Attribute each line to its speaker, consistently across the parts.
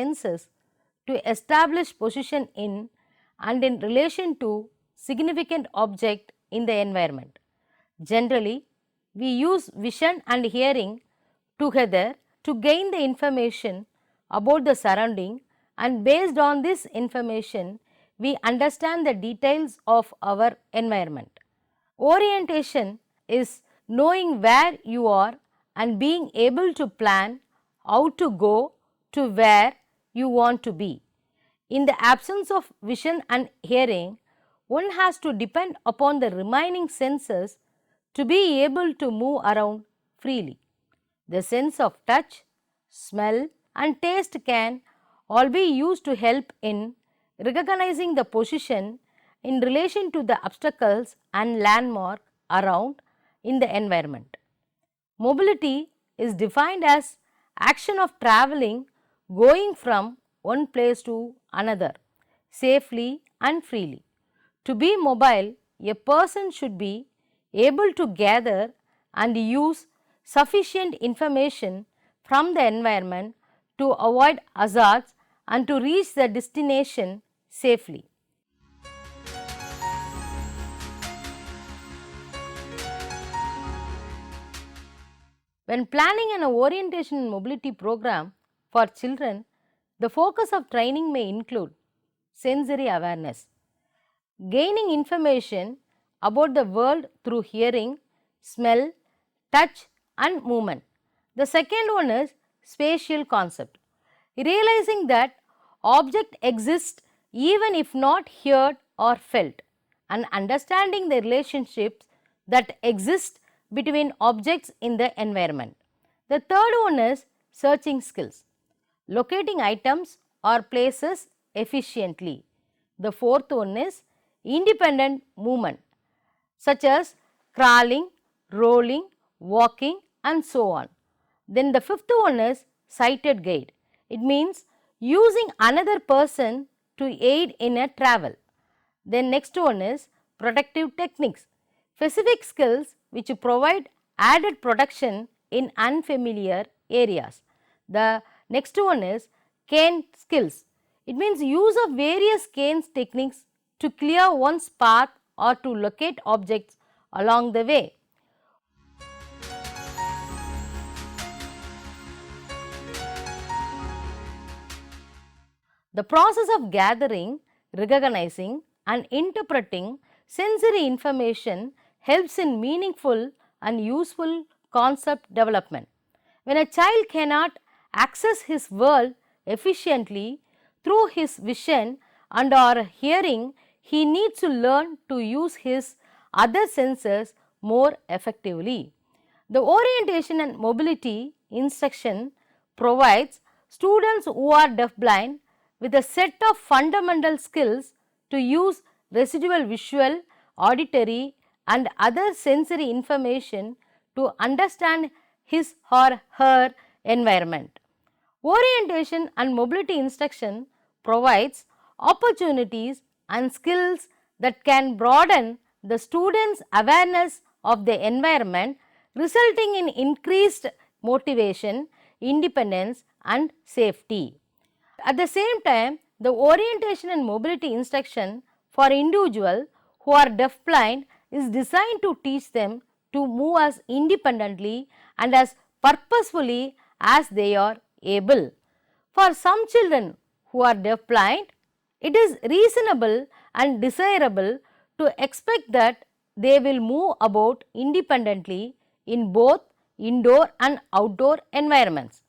Speaker 1: senses to establish position in and in relation to significant object in the environment. Generally, we use vision and hearing together to gain the information about the surrounding, and based on this information we understand the details of our environment. Orientation is knowing where you are and being able to plan how to go to where you want to be. In the absence of vision and hearing, one has to depend upon the remaining senses to be able to move around freely. The sense of touch, smell and taste can all be used to help in recognizing the position in relation to the obstacles and landmark around in the environment. Mobility is defined as action of traveling, going from one place to another safely and freely. To be mobile, a person should be able to gather and use sufficient information from the environment to avoid hazards and to reach the destination safely. When planning an orientation and mobility program for children, the focus of training may include sensory awareness, gaining information about the world through hearing, smell, touch and movement. The second one is spatial concept, realizing that object exists even if not heard or felt, and understanding the relationships that exist between objects in the environment. The third one is searching skills, locating items or places efficiently. The fourth one is independent movement, such as crawling, rolling, walking and so on. Then the fifth one is sighted guide. It means using another person to aid in a travel. Then next one is protective techniques, specific skills which provide added protection in unfamiliar areas. The next one is cane skills. It means use of various cane techniques to clear one's path or to locate objects along the way. The process of gathering, recognizing and interpreting sensory information helps in meaningful and useful concept development. When a child cannot access his world efficiently through his vision and or hearing, he needs to learn to use his other senses more effectively. The orientation and mobility instruction provides students who are deafblind with a set of fundamental skills to use residual visual, auditory and other sensory information to understand his or her environment. Orientation and mobility instruction provides opportunities and skills that can broaden the student's awareness of the environment, resulting in increased motivation, independence and safety. At the same time, the orientation and mobility instruction for individuals who are deafblind is designed to teach them to move as independently and as purposefully as they are able. For some children who are deafblind, it is reasonable and desirable to expect that they will move about independently in both indoor and outdoor environments.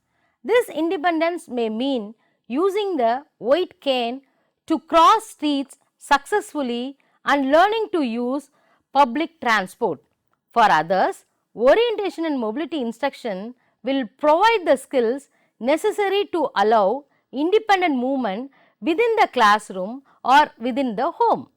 Speaker 1: This independence may mean using the white cane to cross streets successfully and learning to use public transport. For others, orientation and mobility instruction will provide the skills necessary to allow independent movement within the classroom or within the home.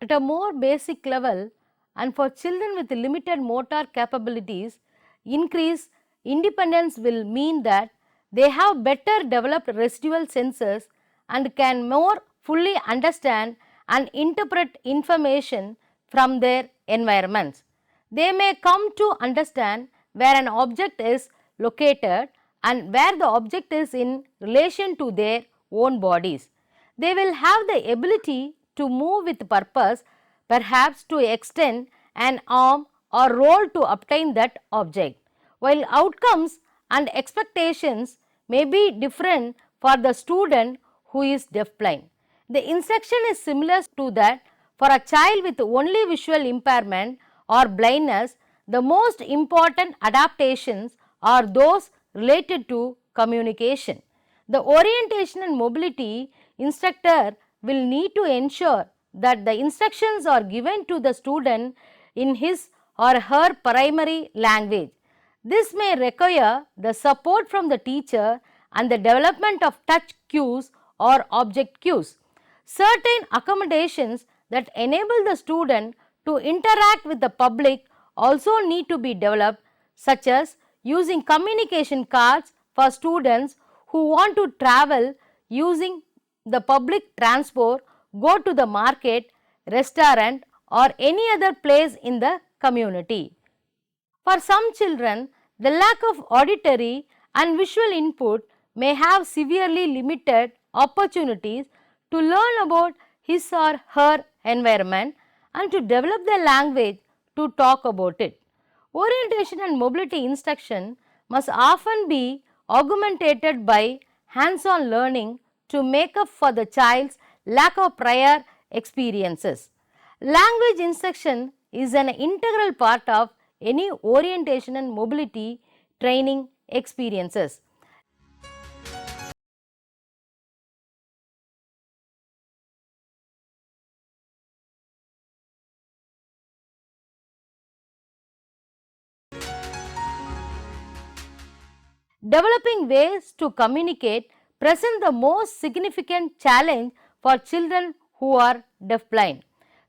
Speaker 1: At a more basic level, and for children with limited motor capabilities, increased independence will mean that they have better developed residual senses and can more fully understand and interpret information from their environments. They may come to understand where an object is located and where the object is in relation to their own bodies. They will have the ability to move with purpose, perhaps to extend an arm or roll to obtain that object. While outcomes and expectations may be different for the student who is deafblind. The instruction is similar to that for a child with only visual impairment or blindness. The most important adaptations are those related to communication. The orientation and mobility instructor will need to ensure that the instructions are given to the student in his or her primary language. This may require the support from the teacher and the development of touch cues or object cues. Certain accommodations that enable the student to interact with the public also need to be developed, such as using communication cards for students who want to travel using the public transport, go to the market, restaurant or any other place in the community. For some children, the lack of auditory and visual input may have severely limited opportunities to learn about his or her environment and to develop the language to talk about it. Orientation and mobility instruction must often be augmented by hands-on learning to make up for the child's lack of prior experiences. Language instruction is an integral part of any orientation and mobility training experiences. Developing ways to communicate present the most significant challenge for children who are deafblind.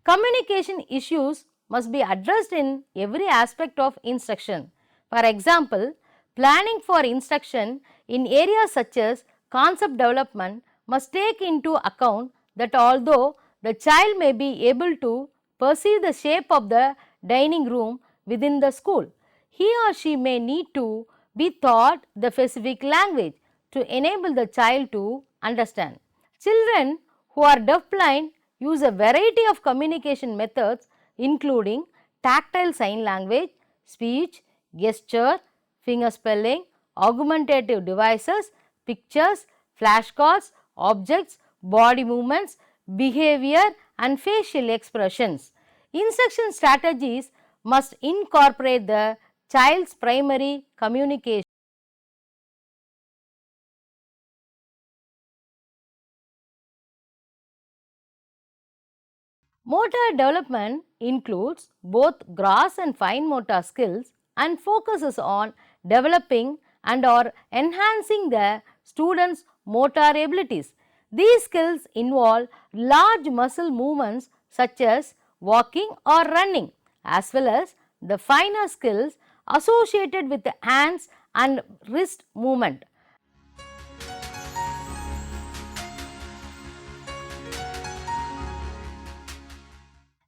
Speaker 1: Communication issues must be addressed in every aspect of instruction. For example, planning for instruction in areas such as concept development must take into account that although the child may be able to perceive the shape of the dining room within the school, he or she may need to be taught the specific language to enable the child to understand. Children who are deafblind use a variety of communication methods including tactile sign language, speech, gesture, finger spelling, augmentative devices, pictures, flashcards, objects, body movements, behavior and facial expressions. Instruction strategies must incorporate the child's primary communication. Motor development includes both gross and fine motor skills and focuses on developing and or enhancing the student's motor abilities. These skills involve large muscle movements such as walking or running, as well as the finer skills associated with the hands and wrist movement.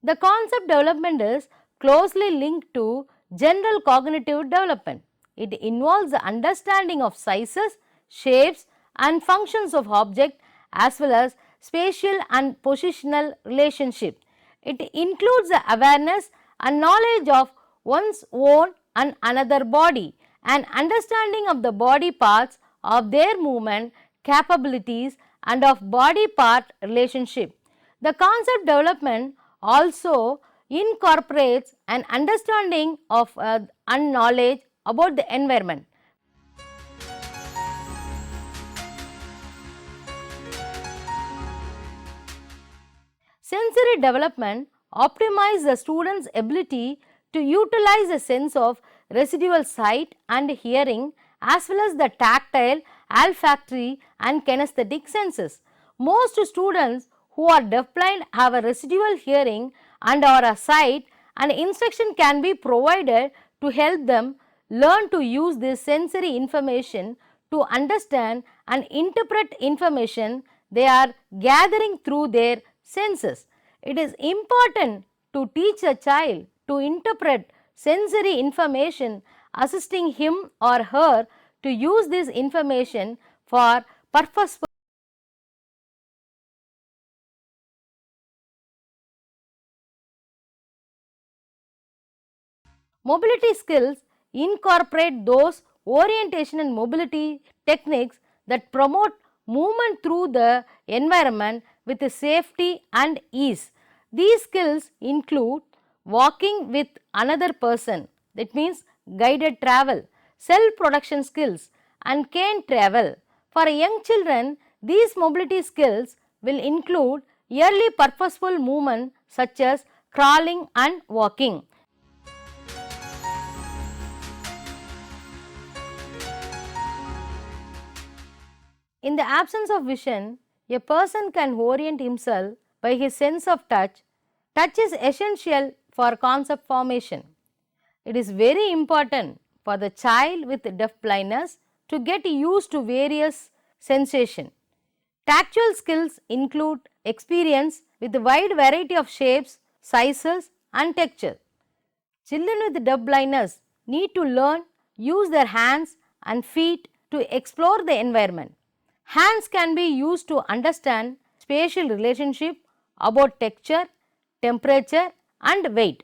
Speaker 1: The concept development is closely linked to general cognitive development. It involves the understanding of sizes, shapes and functions of objects as well as spatial and positional relationships. It includes the awareness and knowledge of one's own and another body and understanding of the body parts, of their movement capabilities and of body part relationship. The concept development also incorporates an understanding of and knowledge about the environment. Sensory development optimizes the student's ability to utilize a sense of residual sight and hearing as well as the tactile, olfactory and kinesthetic senses. Most students who are deafblind have a residual hearing and or a sight, and instruction can be provided to help them learn to use this sensory information to understand and interpret information they are gathering through their senses. It is important to teach a child to interpret sensory information, assisting him or her to use this information for purposeful. Mobility skills incorporate those orientation and mobility techniques that promote movement through the environment with safety and ease. These skills include walking with another person, that means guided travel, self-protection skills, and cane travel. For young children, these mobility skills will include early purposeful movement such as crawling and walking. In the absence of vision, a person can orient himself by his sense of touch. Touch is essential for concept formation. It is very important for the child with deaf blindness to get used to various sensations. Tactual skills include experience with a wide variety of shapes, sizes, and texture. Children with deaf blindness need to learn use their hands and feet to explore the environment. Hands can be used to understand spatial relationship about texture, temperature, and weight.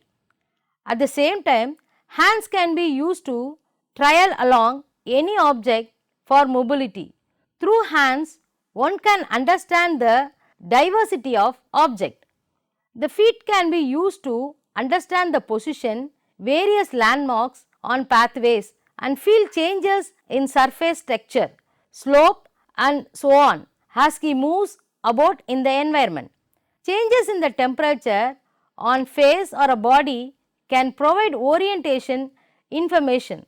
Speaker 1: At the same time, hands can be used to trial along any object for mobility. Through hands, one can understand the diversity of object. The feet can be used to understand the position, various landmarks on pathways, and feel changes in surface texture, slope, and so on as he moves about in the environment. Changes in the temperature on face or a body can provide orientation information.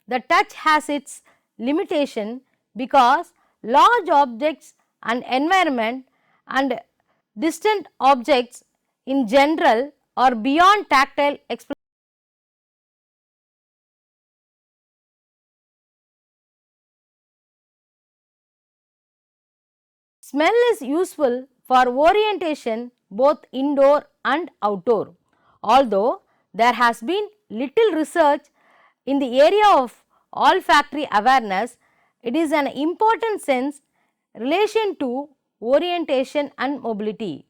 Speaker 1: The touch has its limitation because large objects and environment and distant objects in general are beyond tactile exploration. Smell is useful for orientation both indoor and outdoor. Although there has been little research in the area of olfactory awareness, it is an important sense relation to orientation and mobility.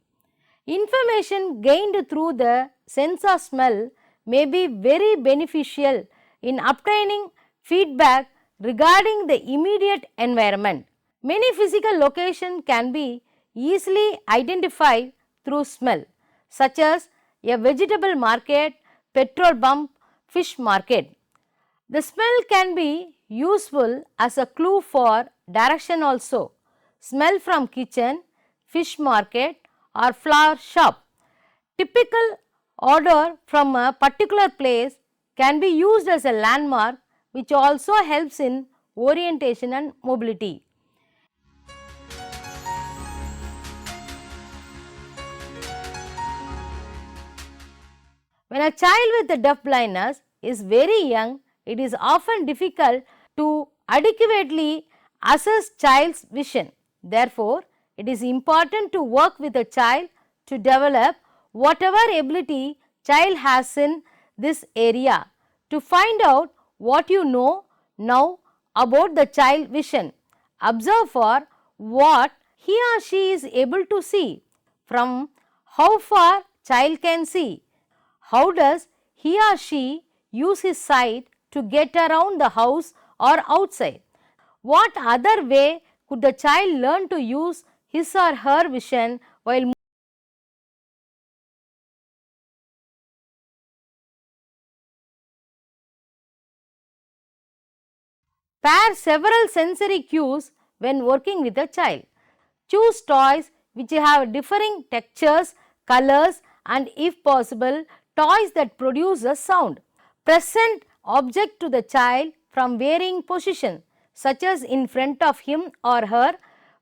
Speaker 1: Information gained through the sense of smell may be very beneficial in obtaining feedback regarding the immediate environment. Many physical locations can be easily identified through smell, such as a vegetable market, petrol pump, fish market. The smell can be useful as a clue for direction also. Smell from kitchen, fish market or flower shop. Typical odor from a particular place can be used as a landmark, which also helps in orientation and mobility. When a child with a deaf blindness is very young, it is often difficult to adequately assess child's vision. Therefore, it is important to work with a child to develop whatever ability child has in this area. To find out what you know now about the child vision, observe for what he or she is able to see, from how far child can see, how does he or she use his sight to get around the house or outside, what other way could the child learn to use his or her vision while pair several sensory cues when working with a child. Choose toys which have differing textures, colors and if possible toys that produce a sound. Present object to the child from varying position such as in front of him or her,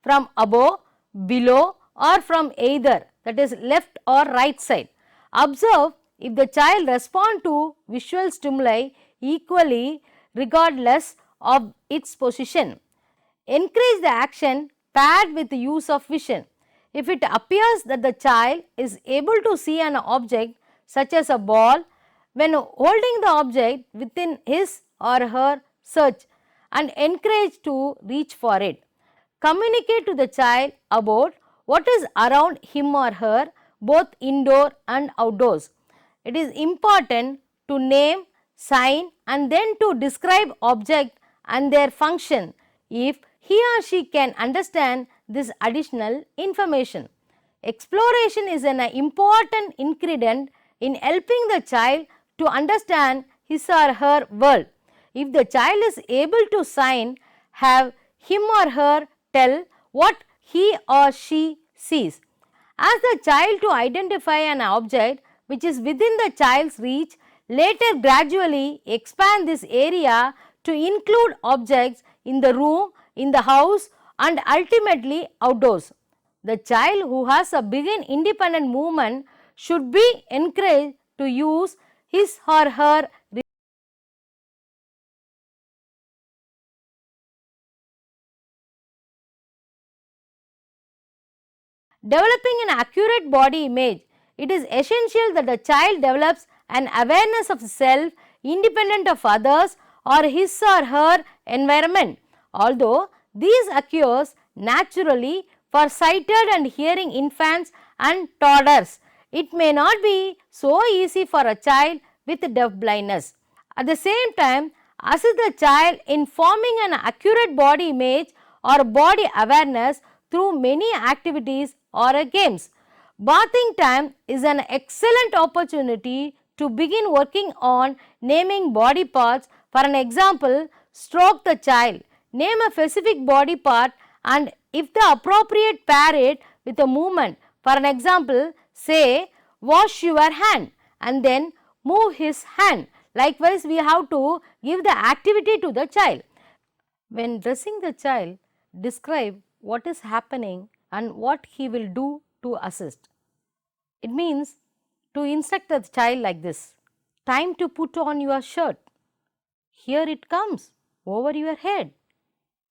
Speaker 1: from above, below or from either, that is left or right side. Observe if the child respond to visual stimuli equally regardless of its position. Encourage the action paired with the use of vision. If it appears that the child is able to see an object such as a ball when holding the object within his or her search and encourage to reach for it. Communicate to the child about what is around him or her, both indoor and outdoors. It is important to name, sign and then to describe object and their function if he or she can understand this additional information. Exploration is an important ingredient in helping the child to understand his or her world. If the child is able to sign, have him or her tell what he or she sees. Ask the child to identify an object which is within the child's reach. Later gradually expand this area to include objects in the room, in the house and ultimately outdoors. The child who has a begin independent movement should be encouraged to use his or her developing an accurate body image. It is essential that the child develops an awareness of self independent of others or his or her environment. Although these occurs naturally for sighted and hearing infants and toddlers, it may not be so easy for a child with deaf blindness. At the same time, assist the child in forming an accurate body image or body awareness through many activities or games. Bathing time is an excellent opportunity to begin working on naming body parts. For an example, stroke the child, name a specific body part and if the appropriate pair it with a movement. For an example, say wash your hand and then move his hand. Likewise, we have to give the activity to the child. When dressing the child, describe what is happening and what he will do to assist. It means to instruct the child like this: time to put on your shirt, here it comes, over your head,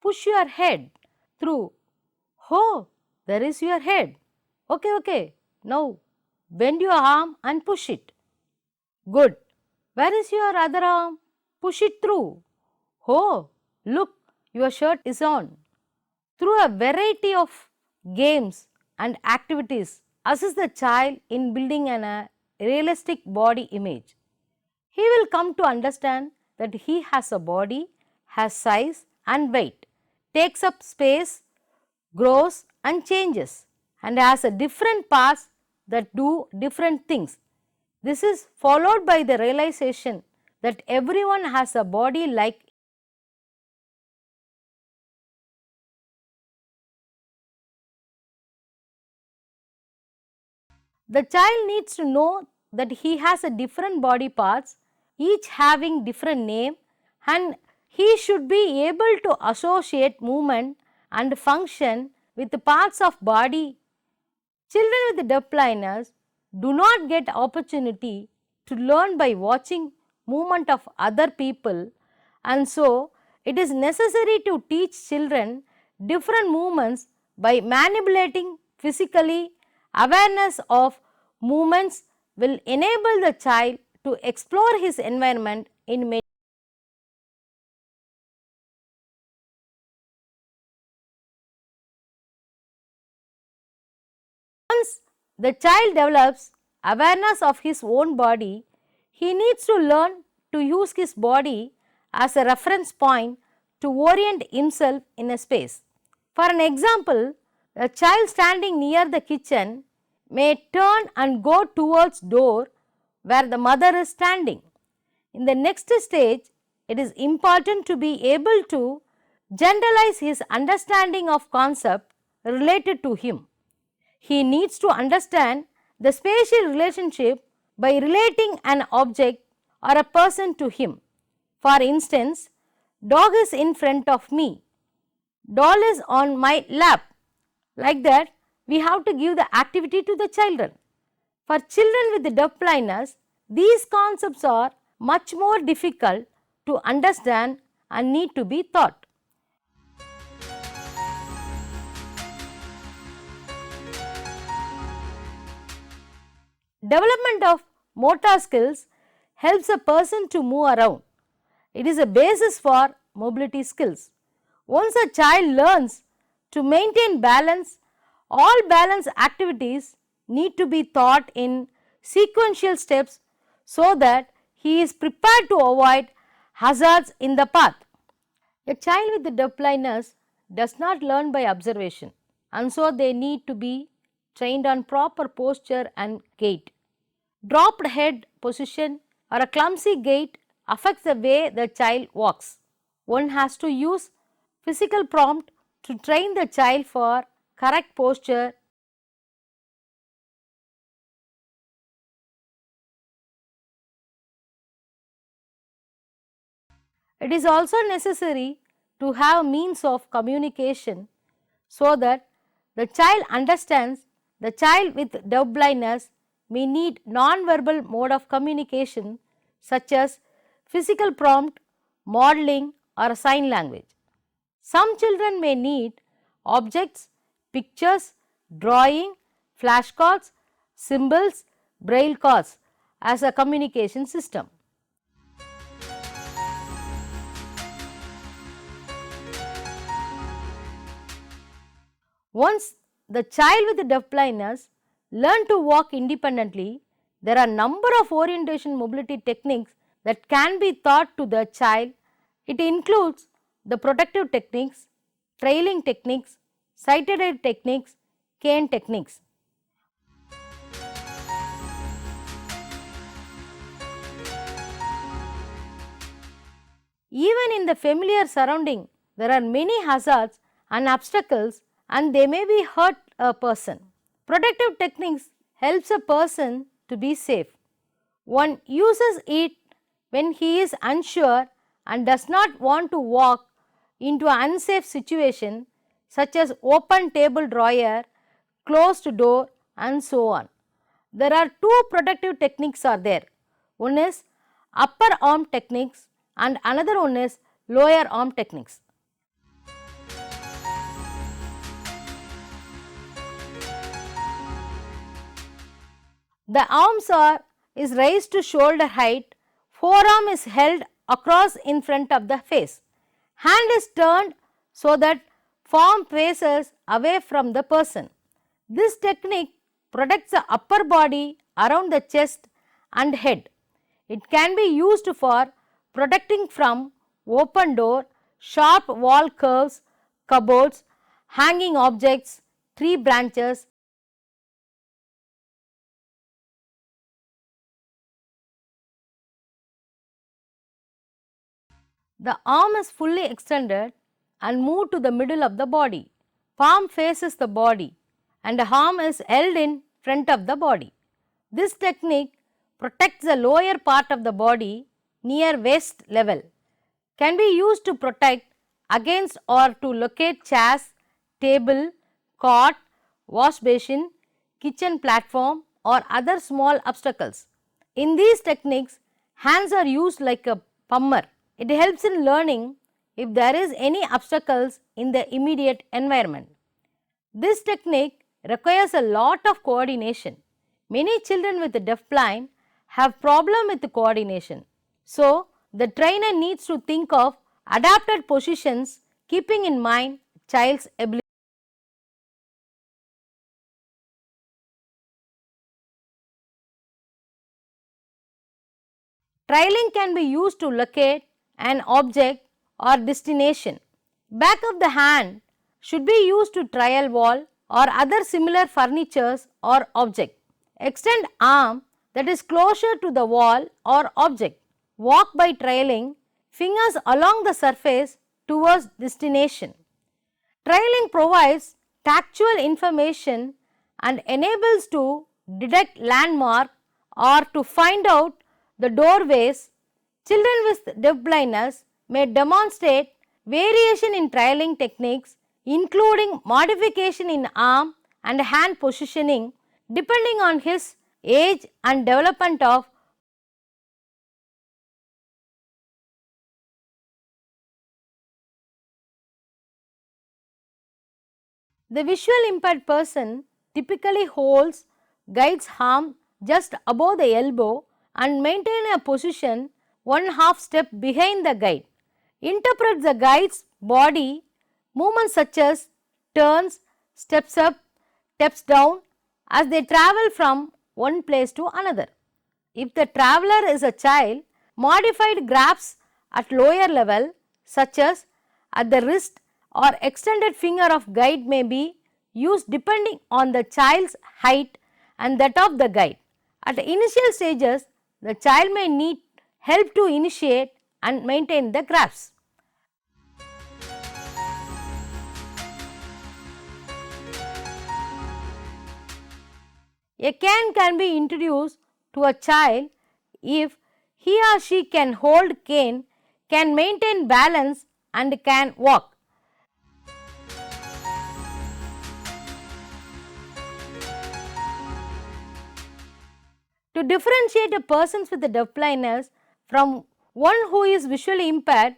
Speaker 1: push your head through, oh, there is your head, okay, now bend your arm and push it, good, where is your other arm, push it through, oh, look, your shirt is on. Through a variety of games and activities, assist the child in building a realistic body image. He will come to understand that he has a body, has size and weight, takes up space, grows and changes and has a different parts that do different things. This is followed by the realization that everyone has a body like the child needs to know that he has a different body parts, each having different name, and he should be able to associate movement and function with the parts of body. Children with deaf blindness do not get opportunity to learn by watching movement of other people, and so it is necessary to teach children different movements by manipulating physically. Awareness of movements will enable the child to explore his environment in many. Once the child develops awareness of his own body, he needs to learn to use his body as a reference point to orient himself in a space. For an example, a child standing near the kitchen may turn and go towards door where the mother is standing. In the next stage, it is important to be able to generalize his understanding of concept related to him. He needs to understand the spatial relationship by relating an object or a person to him. For instance, dog is in front of me, doll is on my lap. Like that, we have to give the activity to the children. For children with deaf blindness, these concepts are much more difficult to understand and need to be taught. Development of motor skills helps a person to move around. It is a basis for mobility skills. Once a child learns to maintain balance, all balance activities need to be taught in sequential steps so that he is prepared to avoid hazards in the path. A child with deaf blindness does not learn by observation, and so they need to be trained on proper posture and gait. Dropped head position or a clumsy gait affects the way the child walks. One has to use physical prompt to train the child for correct posture. It is also necessary to have means of communication so that the child understands. The child with deaf blindness may need non-verbal mode of communication such as physical prompt, modeling or sign language. Some children may need objects, pictures, drawing, flashcards, symbols, braille cards as a communication system. Once the child with deaf blindness learn to walk independently, there are a number of orientation mobility techniques that can be taught to the child. It includes the protective techniques, trailing techniques, sighted aid techniques, cane techniques. Even in the familiar surrounding, there are many hazards and obstacles and they may be hurt a person. Protective techniques helps a person to be safe. One uses it when he is unsure and does not want to walk into an unsafe situation such as open table drawer, closed door and so on. There are two protective techniques are there. One is upper arm techniques and another one is lower arm techniques. The arms is raised to shoulder height, forearm is held across in front of the face. Hand is turned so that palm faces away from the person. This technique protects the upper body around the chest and head. It can be used for protecting from open door, sharp wall curves, cupboards, hanging objects, tree branches. The arm is fully extended and moved to the middle of the body. Palm faces the body and the arm is held in front of the body. This technique protects the lower part of the body near waist level. Can be used to protect against or to locate chairs, table, cot, wash basin, kitchen platform or other small obstacles. In these techniques, hands are used like a pummer. It helps in learning if there is any obstacles in the immediate environment. This technique requires a lot of coordination. Many children with deaf blind have problem with the coordination. So, the trainer needs to think of adapted positions keeping in mind child's ability. Trailing can be used to locate an object or destination. Back of the hand should be used to trial wall or other similar furnitures or object. Extend arm that is closer to the wall or object. Walk by trailing fingers along the surface towards destination. Trailing provides tactual information and enables to detect landmark or to find out the doorways. Children with deaf blindness may demonstrate variation in trailing techniques including modification in arm and hand positioning depending on his age and development of. The visual impaired person typically holds guide's arm just above the elbow and maintain a position 1/2 step behind the guide. Interpret the guide's body movements such as turns, steps up, steps down as they travel from one place to another. If the traveler is a child, modified grasps at lower level such as at the wrist or extended finger of guide may be used depending on the child's height and that of the guide. At initial stages, the child may need help to initiate and maintain the grasp. A cane can be introduced to a child if he or she can hold cane, can maintain balance and can walk. To differentiate a person with a deaf blindness from one who is visually impaired,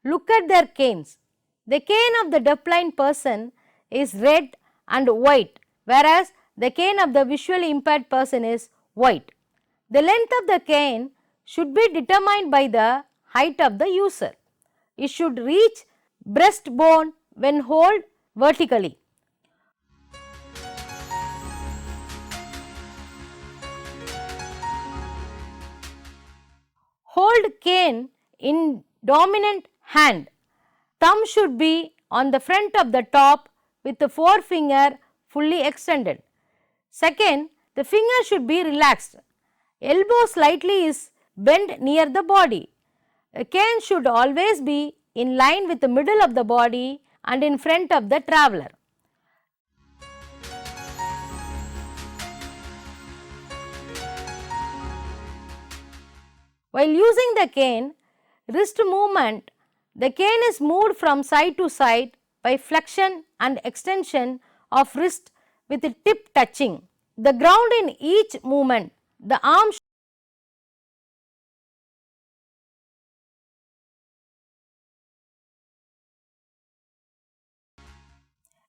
Speaker 1: look at their canes. The cane of the deafblind person is red and white, whereas the cane of the visually impaired person is white. The length of the cane should be determined by the height of the user. It should reach breastbone when held vertically. Hold cane in dominant hand. Thumb should be on the front of the top with the forefinger fully extended. Second, the finger should be relaxed. Elbow slightly is bent near the body. A cane should always be in line with the middle of the body and in front of the traveler. While using the cane, wrist movement, the cane is moved from side to side by flexion and extension of wrist with the tip touching the ground in each movement. The arm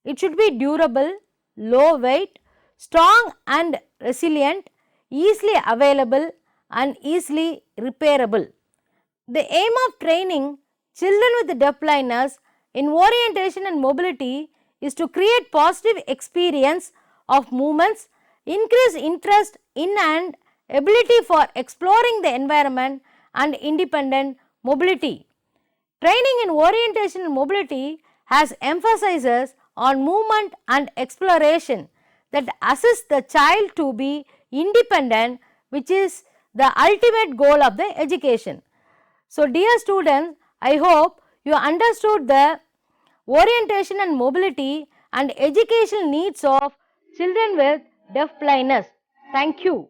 Speaker 1: it should be durable, low weight, strong and resilient, easily available and easily repairable. The aim of training children with deafblindness in orientation and mobility is to create positive experience of movements, increase interest in and ability for exploring the environment and independent mobility. Training in orientation and mobility has emphasizes on movement and exploration that assists the child to be independent, which is the ultimate goal of the education. So, dear students, I hope you understood the orientation and mobility and educational needs of children with deaf blindness. Thank you.